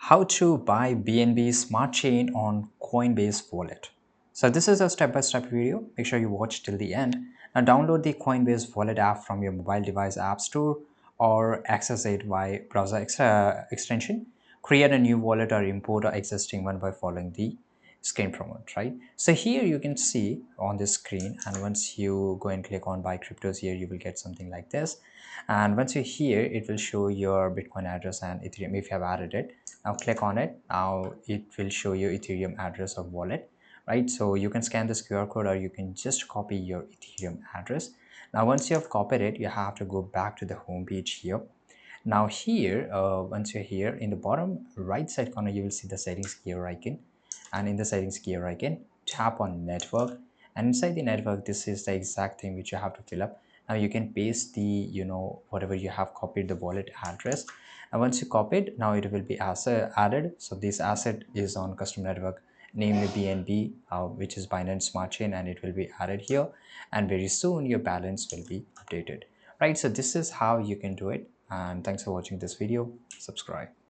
How to buy BNB Smart Chain on Coinbase wallet. So this is a step-by-step video. Make sure you watch till the end. Now download the Coinbase wallet app from your mobile device app store or access it by browser extension. Create a new wallet or import an existing one by following the screen prompt, right? So here you can see on this screen, and once you go and click on buy cryptos here, you will get something like this. And once you're here, it will show your Bitcoin address and Ethereum if you have added it. Now click on it. Now it will show you Ethereum address of wallet, right? So you can scan this QR code or you can just copy your Ethereum address. Now once you have copied it, you have to go back to the home page here. Now here, once you're here, in the bottom right side corner, you will see the settings gear icon. And in the settings gear icon, tap on network. And inside the network, this is the exact thing which you have to fill up. Now you can paste the, whatever you have copied the wallet address. And once you copy it, now it will be added. So this asset is on custom network, namely BNB, which is Binance Smart Chain, and it will be added here. And very soon your balance will be updated, right? So this is how you can do it. And thanks for watching this video. Subscribe.